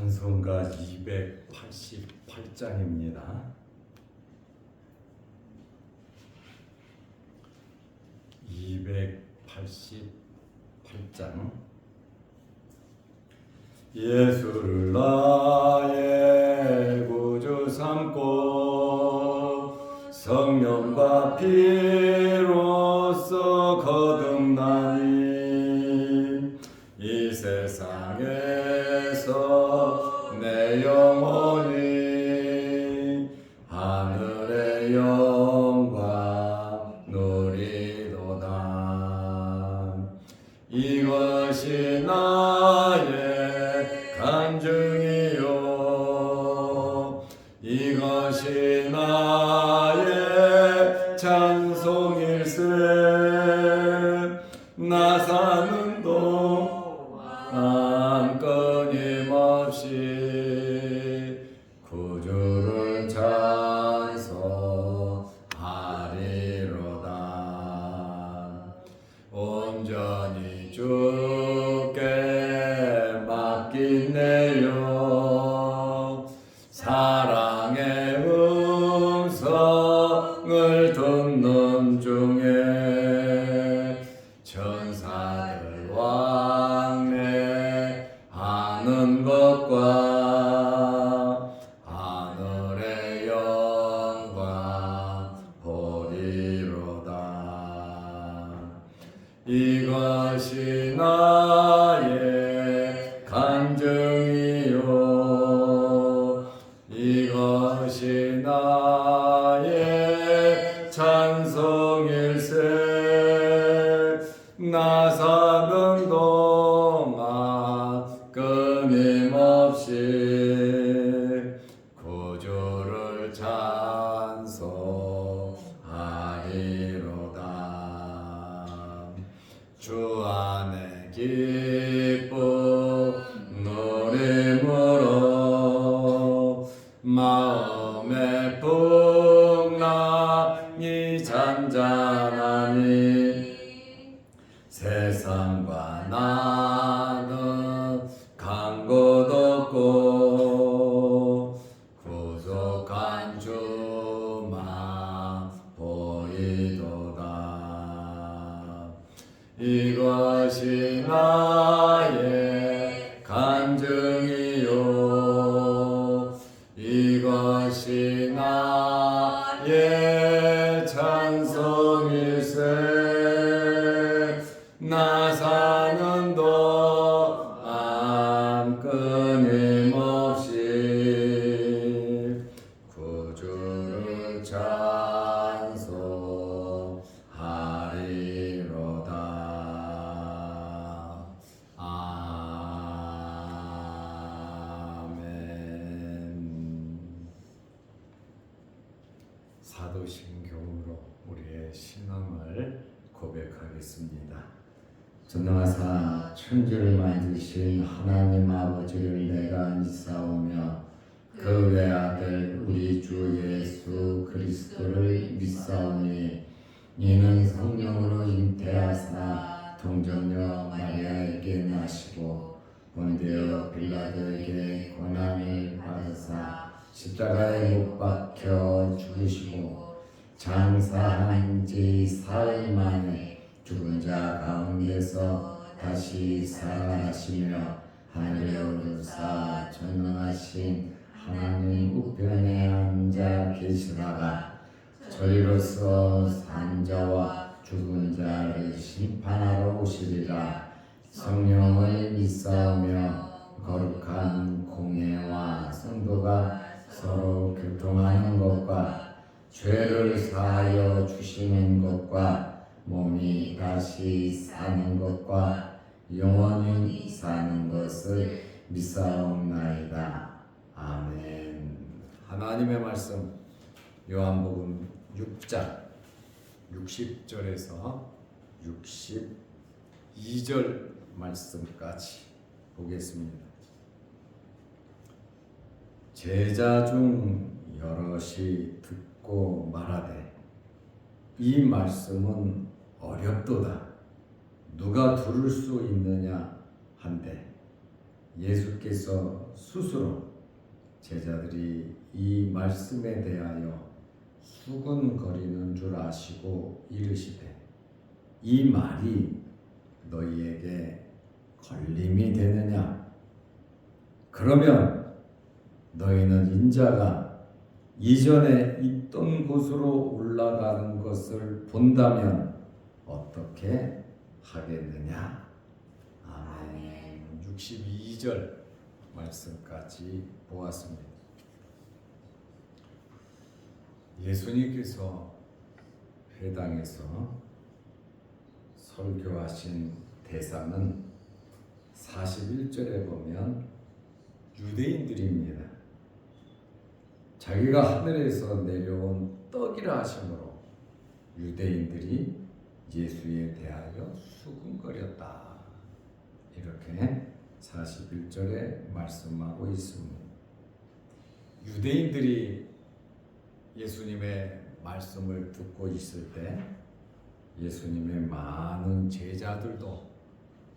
찬송가 288장입니다. 288장. 예수를 나의 구주 삼고 성령과 피로써 거듭나니 이 세상에서 내 영혼이 하늘의 영광 누리도다. 이것이 나의 간증이요, 이것이 나의 찬송일세. 나 사는 동안 끊임없이 구주를 찬송하리로다. 온전히 주께 맡기네요. 사랑의 음성을 듣는 중에 천사들 왕래하는 것과 하늘의 영광 보리로다. 이것이 나의 간증이요, 이것이 나의 찬송일세. 나 사는 동안 끊임없이 구주를 찬송하리로다. 주 안에 기쁨 누림으로 마음의 풍랑이 잔잔하니 세상과 나는 간 곳 없고 구속한 주만 보이도다. 이것이 나의 간증이요, 이것이 나의 찬송일세. 나 사는 동안 끊임없이 구주를 찬송하리로다. 아멘. 사도신경으로 우리의 신앙을 고백하겠습니다. 전능하사 천지를 만드신 하나님 아버지를 내가 믿사오며 그 외아들 우리 주 예수 그리스도를 믿사오니 이는 성령으로 잉태하사 동정녀 마리아에게 나시고 본디오 빌라도에게 고난을 받으사 십자가에 못 박혀 죽으시고 장사한 지 사흘 만에 죽은 자 가운데서 다시 살아나시며 하늘에 오르사 전능하신 하나님 우편에 앉아 계시다가 저리로서 산 자와 죽은 자를 심판하러 오시리라. 성령을 믿사오며 거룩한 공예와 성도가 서로 교통하는 것과 죄를 사하여 주시는 것과 몸이 다시 사는 것과 영원히 사는 것을 믿사옵나이다. 아멘. 하나님의 말씀 요한복음 6장 60절에서 62절 말씀까지 보겠습니다. 제자 중 여럿이 듣고 말하되 이 말씀은 어렵도다. 누가 들을 수 있느냐 한데 예수께서 스스로 제자들이 이 말씀에 대하여 수근거리는 줄 아시고 이르시되 이 말이 너희에게 걸림이 되느냐? 그러면 너희는 인자가 이전에 있던 곳으로 올라가는 것을 본다면 어떻게 하겠느냐? 아멘. 62절 말씀까지 보았습니다. 예수님께서 회당에서 설교하신 대상은 41절에 보면 유대인들입니다. 자기가 하늘에서 내려온 떡이라 하심으로 유대인들이 예수에 대하여 수군거렸다. 이렇게 41절에 말씀하고 있습니다. 유대인들이 예수님의 말씀을 듣고 있을 때 예수님의 많은 제자들도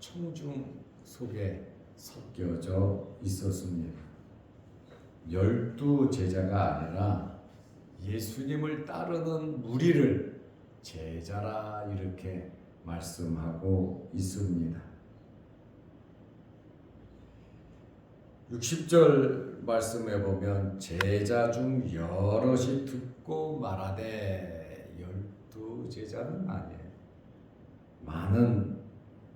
청중 속에 섞여져 있었습니다. 12제자가 아니라 예수님을 따르는 무리를 제자라 이렇게 말씀하고 있습니다. 60절 말씀에 보면 제자 중 여럿이 듣고 말하되 12제자는 아니에요. 많은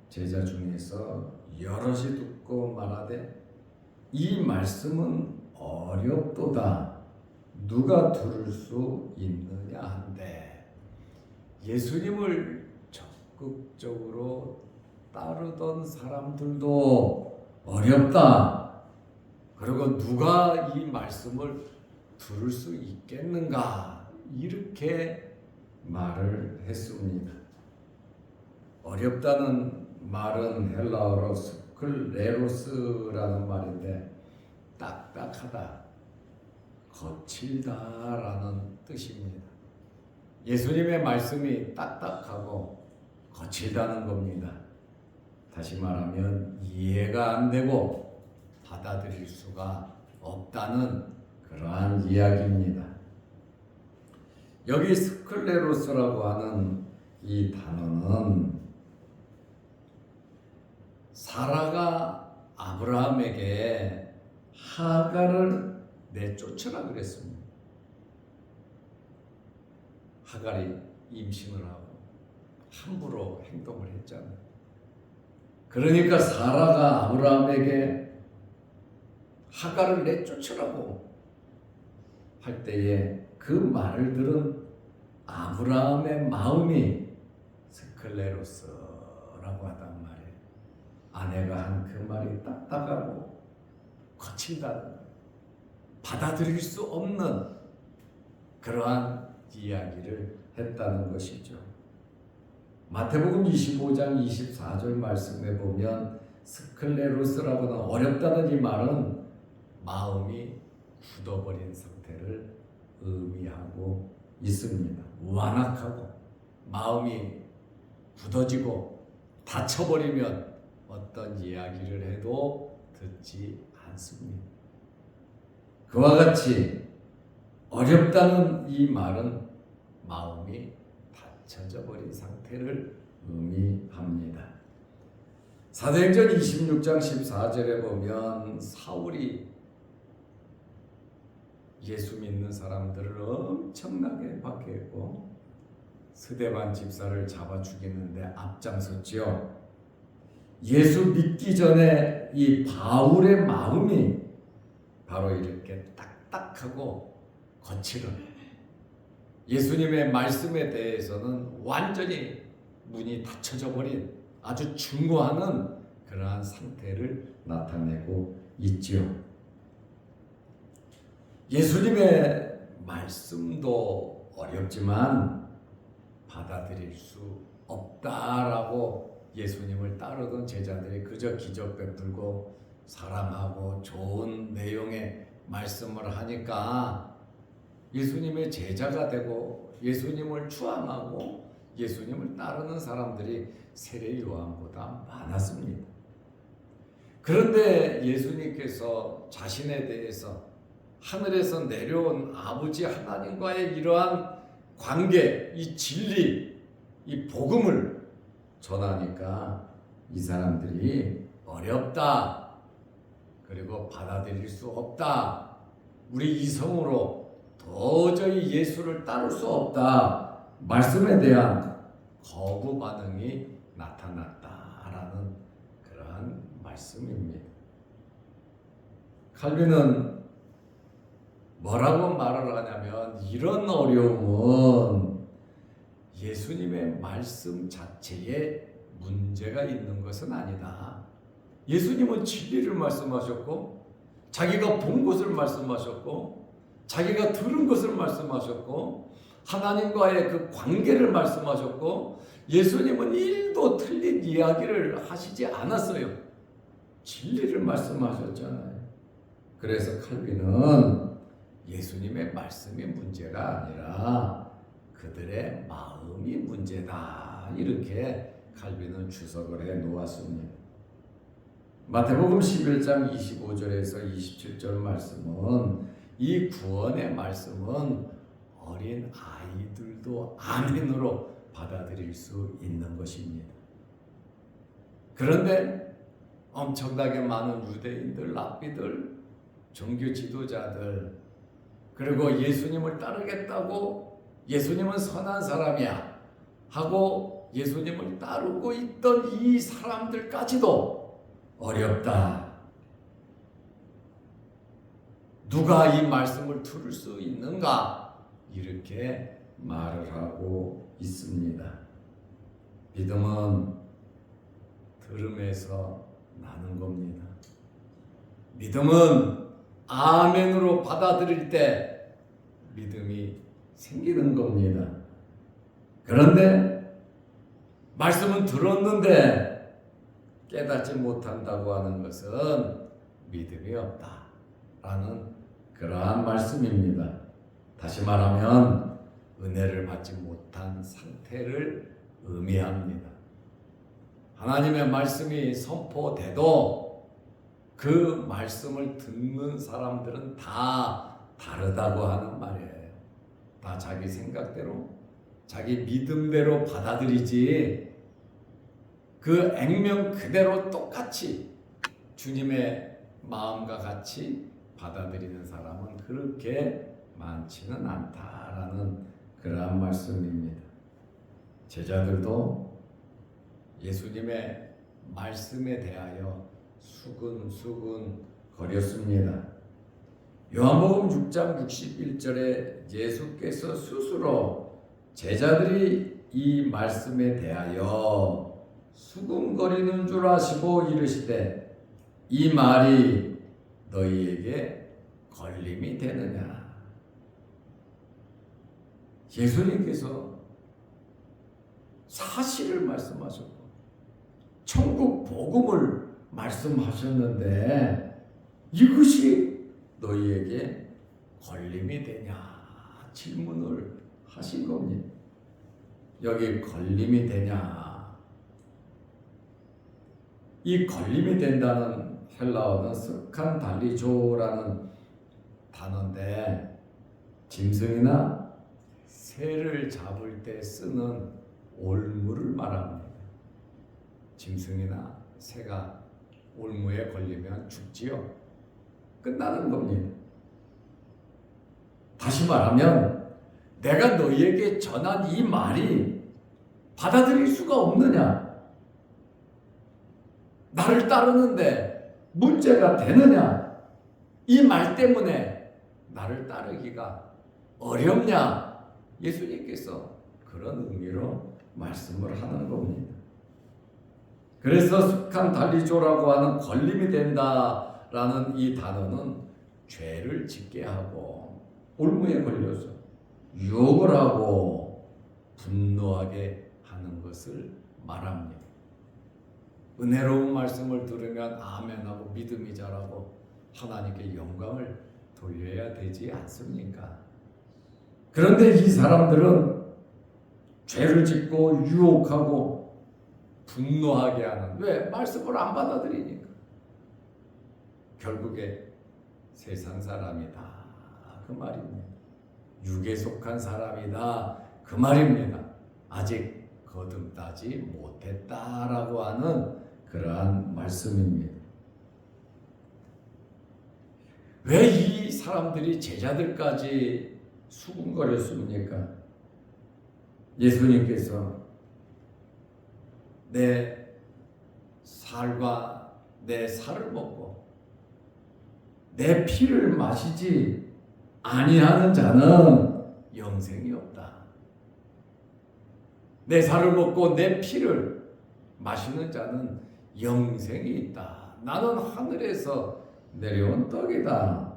제자 중에서 여럿이 듣고 말하되 이 말씀은 어렵도다. 누가 들을 수 있느냐 한데 예수님을 적극적으로 따르던 사람들도 어렵다. 그리고 누가 이 말씀을 들을 수 있겠는가? 이렇게 말을 했습니다. 어렵다는 말은 헬라어로 스클레로스라는 말인데 딱딱하다, 거칠다라는 뜻입니다. 예수님의 말씀이 딱딱하고 거칠다는 겁니다. 다시 말하면 이해가 안 되고 받아들일 수가 없다는 그러한 이야기입니다. 여기 스클레로스라고 하는 이 단어는 사라가 아브라함에게 하갈을 내쫓으라 그랬습니다. 하갈이 임신을 하고 함부로 행동을 했잖아요. 그러니까 사라가 아브라함에게 하갈을 내쫓으라고 할 때에 그 말을 들은 아브라함의 마음이 스클레로스라고 하단 말이에요. 아내가 한 그 말이 딱딱하고 거친다는 거예요. 받아들일 수 없는 그러한 이야기를 했다는 것이죠. 마태복음 25장 24절 말씀에 보면 스클레로스라고는 어렵다는 이 말은 마음이 굳어버린 상태를 의미하고 있습니다. 완악하고 마음이 굳어지고 닫혀버리면 어떤 이야기를 해도 듣지 않습니다. 그와 같이 어렵다는 이 말은 마음이 닫혀져 버린 상태를 의미합니다. 사도행전 26장 14절에 보면 사울이 예수 믿는 사람들을 엄청나게 박해했고 스데반 집사를 잡아 죽이는데 앞장섰지요. 예수 믿기 전에 이 바울의 마음이 바로 이렇게 딱딱하고 거칠은 예수님의 말씀에 대해서는 완전히 문이 닫혀져 버린 아주 중고하는 그러한 상태를 나타내고 있지요. 예수님의 말씀도 어렵지만 받아들일 수 없다라고 예수님을 따르던 제자들이 그저 기적 베풀고 사랑하고 좋은 내용의 말씀을 하니까 예수님의 제자가 되고 예수님을 추앙하고 예수님을 따르는 사람들이 세례 요한보다 많았습니다. 그런데 예수님께서 자신에 대해서 하늘에서 내려온 아버지 하나님과의 이러한 관계, 이 진리, 이 복음을 전하니까 이 사람들이 어렵다. 그리고 받아들일 수 없다. 우리 이성으로 도저히 예수를 따를 수 없다. 말씀에 대한 거부 반응이 나타났다라는 그러한 말씀입니다. 칼빈은 뭐라고 말을 하냐면 이런 어려움은 예수님의 말씀 자체에 문제가 있는 것은 아니다. 예수님은 진리를 말씀하셨고 자기가 본 것을 말씀하셨고 자기가 들은 것을 말씀하셨고 하나님과의 그 관계를 말씀하셨고 예수님은 일도 틀린 이야기를 하시지 않았어요. 진리를 말씀하셨잖아요. 그래서 칼빈은 예수님의 말씀이 문제가 아니라 그들의 마음이 문제다. 이렇게 칼빈은 주석을 해 놓았습니다. 마태복음 11장 25절에서 27절 말씀은 이 구원의 말씀은 어린 아이들도 아멘으로 받아들일 수 있는 것입니다. 그런데 엄청나게 많은 유대인들, 랍비들, 종교 지도자들 그리고 예수님을 따르겠다고 예수님은 선한 사람이야 하고 예수님을 따르고 있던 이 사람들까지도 어렵다. 누가 이 말씀을 들을 수 있는가? 이렇게 말을 하고 있습니다. 믿음은 들음에서 나는 겁니다. 믿음은 아멘으로 받아들일 때 믿음이 생기는 겁니다. 그런데 말씀은 들었는데 깨닫지 못한다고 하는 것은 믿음이 없다라는 그러한 말씀입니다. 다시 말하면 은혜를 받지 못한 상태를 의미합니다. 하나님의 말씀이 선포돼도 그 말씀을 듣는 사람들은 다 다르다고 하는 말이에요. 다 자기 생각대로, 자기 믿음대로 받아들이지 그 액면 그대로 똑같이 주님의 마음과 같이 받아들이는 사람은 그렇게 많지는 않다라는 그러한 말씀입니다. 제자들도 예수님의 말씀에 대하여 수근수근 거렸습니다. 요한복음 6장 61절에 예수께서 스스로 제자들이 이 말씀에 대하여 수근거리는 줄 아시고 이르시되 이 말이 너희에게 걸림이 되느냐. 예수님께서 사실을 말씀하셨고 천국 복음을 말씀하셨는데 이것이 너희에게 걸림이 되냐 질문을 하신 겁니다. 여기 걸림이 되냐. 이 걸림이 된다는 헬라어는 스칸달리조라는 단어인데 짐승이나 새를 잡을 때 쓰는 올무를 말합니다. 짐승이나 새가 올무에 걸리면 죽지요. 끝나는 겁니다. 다시 말하면 내가 너희에게 전한 이 말이 받아들일 수가 없느냐? 나를 따르는데 문제가 되느냐? 이 말 때문에 나를 따르기가 어렵냐? 예수님께서 그런 의미로 말씀을 하는 겁니다. 그래서 스칸달리조라고 하는 걸림이 된다라는 이 단어는 죄를 짓게 하고 올무에 걸려서 유혹을 하고 분노하게 하는 것을 말합니다. 은혜로운 말씀을 들으면 아멘하고 믿음이 자라고 하나님께 영광을 돌려야 되지 않습니까? 그런데 이 사람들은 죄를 짓고 유혹하고 분노하게 하는, 왜? 말씀을 안 받아들이니까. 결국에 세상 사람이다 그 말입니다. 육에 속한 사람이다 그 말입니다. 아직 거듭나지 못했다라고 하는 그러한 말씀입니다. 왜 이 사람들이 제자들까지 수군거렸습니까? 예수님께서 내 살과 내 살을 먹고 내 피를 마시지 아니하는 자는 영생이 없다. 내 살을 먹고 내 피를 마시는 자는 영생이 있다. 나는 하늘에서 내려온 떡이다.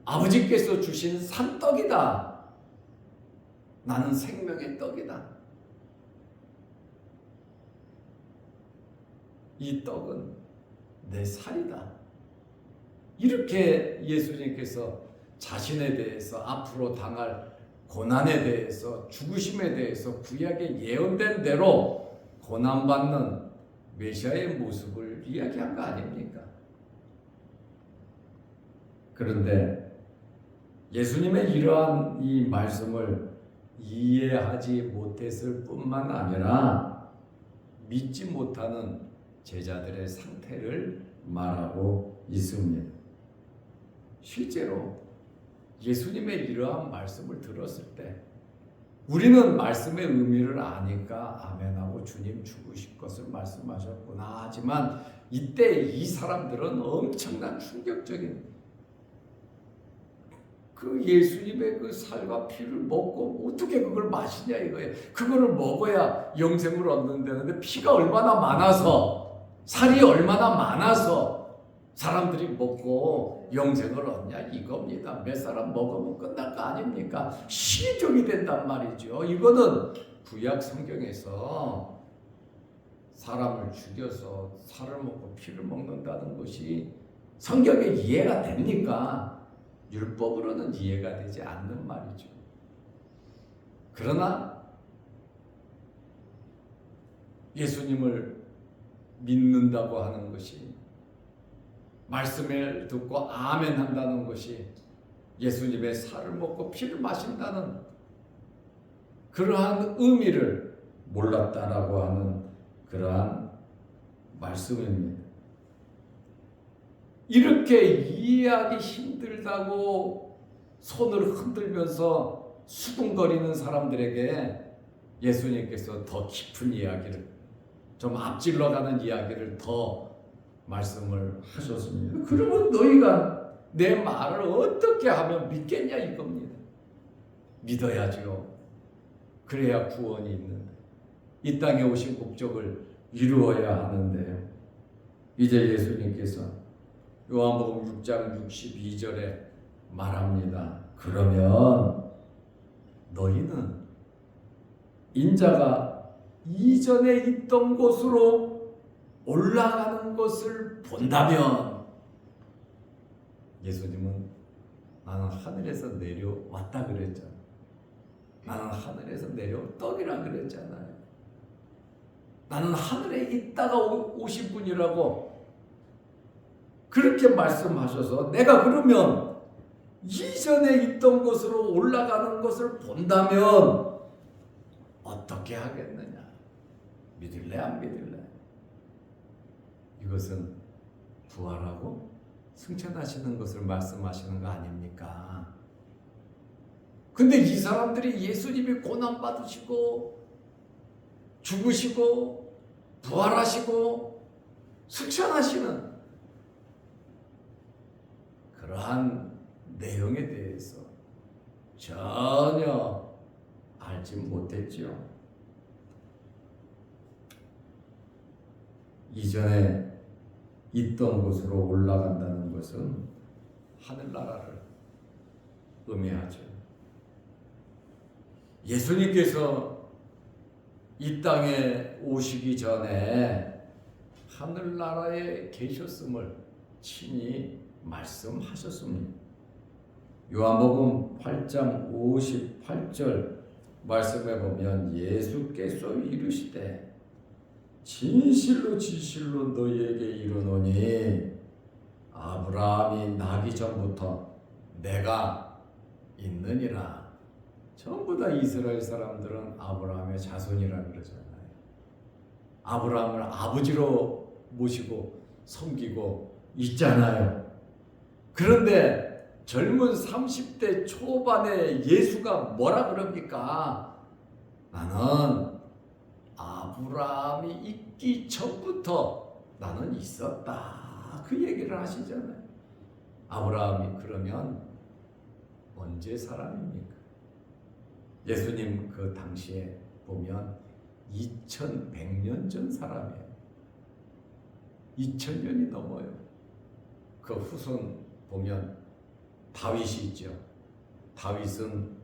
아버지께서 주신 산떡이다. 나는 생명의 떡이다. 이 떡은 내 살이다. 이렇게 예수님께서 자신에 대해서 앞으로 당할 고난에 대해서 죽으심에 대해서 구약에 예언된 대로 고난받는 메시아의 모습을 이야기한 거 아닙니까? 그런데 예수님의 이러한 이 말씀을 이해하지 못했을 뿐만 아니라 믿지 못하는 제자들의 상태를 말하고 있습니다. 실제로 예수님의 이러한 말씀을 들었을 때 우리는 말씀의 의미를 아니까 아멘하고 주님 죽으실 것을 말씀하셨구나 하지만 이때 이 사람들은 엄청난 충격적인 그 예수님의 그 살과 피를 먹고 어떻게 그걸 마시냐 이거예요. 그거를 먹어야 영생을 얻는다는데 피가 얼마나 많아서 살이 얼마나 많아서 사람들이 먹고 영생을 얻냐 이겁니다. 몇 사람 먹으면 끝날 거 아닙니까? 시종이 된단 말이죠. 이거는 구약 성경에서 사람을 죽여서 살을 먹고 피를 먹는다는 것이 성경에 이해가 됩니까? 율법으로는 이해가 되지 않는 말이죠. 그러나 예수님을 믿는다고 하는 것이 말씀을 듣고 아멘 한다는 것이 예수님의 살을 먹고 피를 마신다는 그러한 의미를 몰랐다라고 하는 그러한 말씀입니다. 이렇게 이해하기 힘들다고 손을 흔들면서 수군거리는 사람들에게 예수님께서 더 깊은 이야기를 좀 앞질러가는 이야기를 더 말씀을 하셨습니다. 그러면 너희가 내 말을 어떻게 하면 믿겠냐 이겁니다. 믿어야죠. 그래야 구원이 있는데 이 땅에 오신 목적을 이루어야 하는데요. 이제 예수님께서 요한복음 6장 62절에 말합니다. 그러면 너희는 인자가 이전에 있던 곳으로 올라가는 것을 본다면 예수님은 나는 하늘에서 내려왔다 그랬잖아요. 나는 하늘에서 내려온 떡이라 그랬잖아요. 나는 하늘에 있다가 오신 분이라고 그렇게 말씀하셔서 내가 그러면 이전에 있던 곳으로 올라가는 것을 본다면 어떻게 하겠느냐? 믿을래 안 믿을래? 이것은 부활하고 승천하시는 것을 말씀하시는 거 아닙니까? 근데 이 사람들이 예수님이 고난받으시고 죽으시고 부활하시고 승천하시는 그러한 내용에 대해서 전혀 알지 못했죠. 이전에 있던 곳으로 올라간다는 것은 하늘나라를 의미하죠. 예수님께서 이 땅에 오시기 전에 하늘나라에 계셨음을 친히 말씀하셨습니다. 요한복음 8장 58절 말씀해 보면 예수께서 이르시되 진실로 진실로 너희에게 이르노니 아브라함이 나기 전부터 내가 있느니라. 전부 다 이스라엘 사람들은 아브라함의 자손이라 그러잖아요. 아브라함을 아버지로 모시고 섬기고 있잖아요. 그런데 젊은 30대 초반에 예수가 뭐라 그럽니까? 나는 아브라함이 있기 전부터 나는 있었다. 그 얘기를 하시잖아요. 아브라함이 그러면 언제 사람입니까? 예수님 그 당시에 보면 2100년 전 사람이에요. 2000년이 넘어요. 그 후손 보면 다윗이 있죠. 다윗은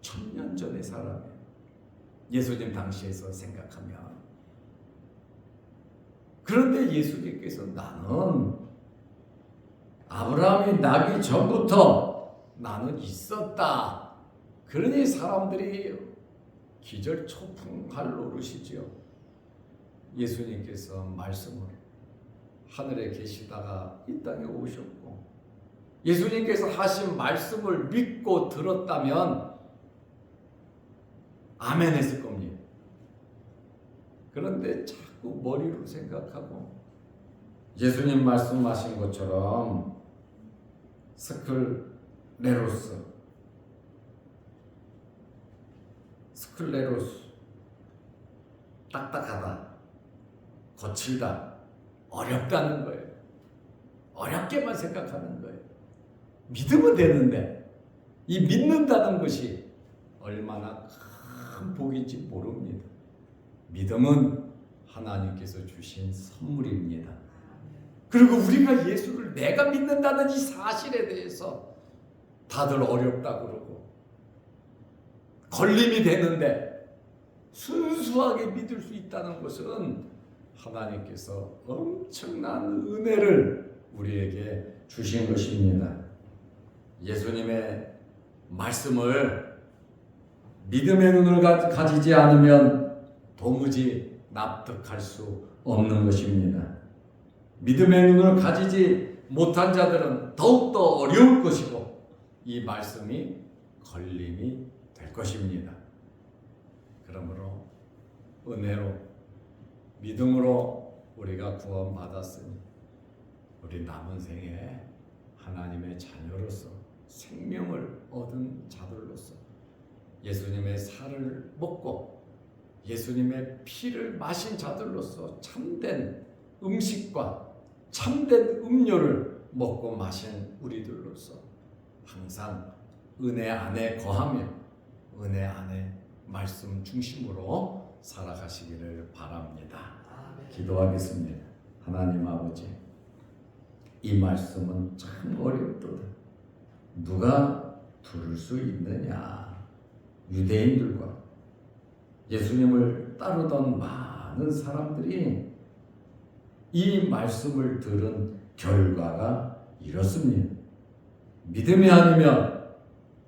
1000년 전의 사람이에요. 예수님 당시에서 생각하면. 그런데 예수님께서 나는 아브라함이 나기 전부터 나는 있었다. 그러니 사람들이 기절초풍할 노릇이지요. 예수님께서 말씀을 하늘에 계시다가 이 땅에 오셨고 예수님께서 하신 말씀을 믿고 들었다면 아멘 했을 겁니다. 그런데 자꾸 머리로 생각하고 예수님 말씀하신 것처럼 스클레로스 딱딱하다, 거칠다, 어렵다는 거예요. 어렵게만 생각하는 거예요. 믿으면 되는데 이 믿는다는 것이 얼마나 큰 복인지 모릅니다. 믿음은 하나님께서 주신 선물입니다. 그리고 우리가 예수를 내가 믿는다는 이 사실에 대해서 다들 어렵다 그러고 걸림이 되는데 순수하게 믿을 수 있다는 것은 하나님께서 엄청난 은혜를 우리에게 주신 것입니다. 예수님의 말씀을 믿음의 눈을 가지지 않으면 도무지 납득할 수 없는 것입니다. 믿음의 눈을 가지지 못한 자들은 더욱더 어려울 것이고 이 말씀이 걸림이 될 것입니다. 그러므로 은혜로 믿음으로 우리가 구원받았으니 우리 남은 생에 하나님의 자녀로서 생명을 얻은 자들로서 예수님의 살을 먹고 예수님의 피를 마신 자들로서 참된 음식과 참된 음료를 먹고 마신 우리들로서 항상 은혜 안에 거하며 은혜 안에 말씀 중심으로 살아가시기를 바랍니다. 기도하겠습니다. 하나님 아버지, 이 말씀은 참 어렵도다. 누가 들을 수 있느냐? 유대인들과 예수님을 따르던 많은 사람들이 이 말씀을 들은 결과가 이렇습니다. 믿음이 아니면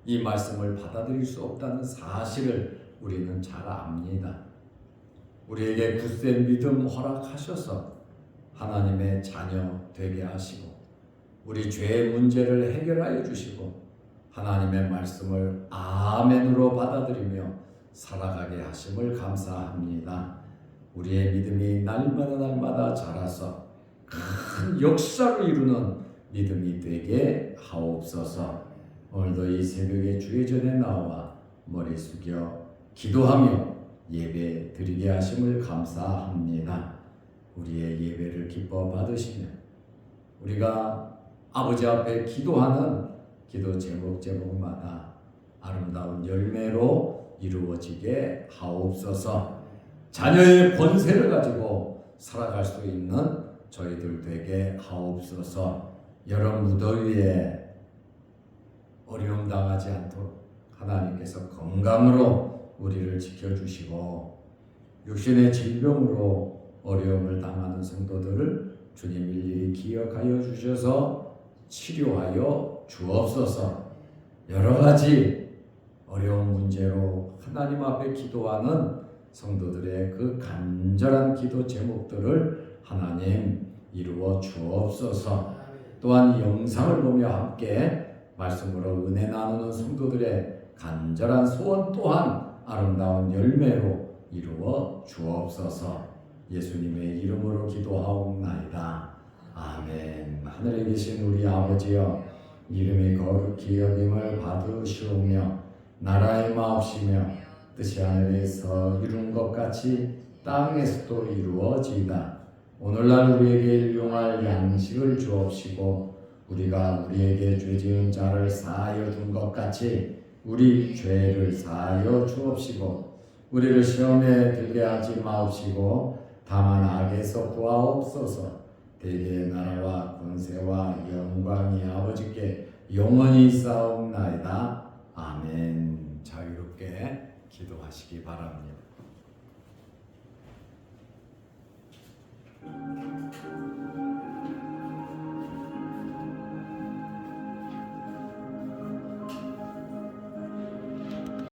이 말씀을 받아들일 수 없다는 사실을 우리는 잘 압니다. 우리에게 굳센 믿음 허락하셔서 하나님의 자녀 되게 하시고 우리 죄의 문제를 해결하여 주시고 하나님의 말씀을 아멘으로 받아들이며 살아가게 하심을 감사합니다. 우리의 믿음이 날마다 자라서 큰 역사를 이루는 믿음이 되게 하옵소서. 오늘도 이 새벽에 주의 전에 나와 머리 숙여 기도하며 예배 드리게 하심을 감사합니다. 우리의 예배를 기뻐 받으시며 우리가 아버지 앞에 기도하는 기도 제목마다 아름다운 열매로 이루어지게 하옵소서. 자녀의 권세를 가지고 살아갈 수 있는 저희들 되게 하옵소서. 여름 무더위에 어려움 당하지 않도록 하나님께서 건강으로 우리를 지켜주시고 육신의 질병으로 어려움을 당하는 성도들을 주님 일일이 기억하여 주셔서 치료하여 주옵소서. 여러 가지 어려운 문제로 하나님 앞에 기도하는 성도들의 그 간절한 기도 제목들을 하나님 이루어 주옵소서. 또한 이 영상을 보며 함께 말씀으로 은혜 나누는 성도들의 간절한 소원 또한 아름다운 열매로 이루어 주옵소서. 예수님의 이름으로 기도하옵나이다. 아멘. 하늘에 계신 우리 아버지여, 이름이 거룩히 여김을 받으시오며 나라의 마옵시며 뜻이 하늘에서 이룬 것 같이 땅에서도 이루어지이다. 오늘날 우리에게 일용할 양식을 주옵시고 우리가 우리에게 죄지은 자를 사하여 준 것 같이 우리 죄를 사하여 주옵시고 우리를 시험에 들게 하지 마옵시고 다만 악에서 구하옵소서. 대개의 나라와 권세와 영광이 아버지께 영원히 있사옵나이다. 아멘. 자유롭게 기도하시기 바랍니다.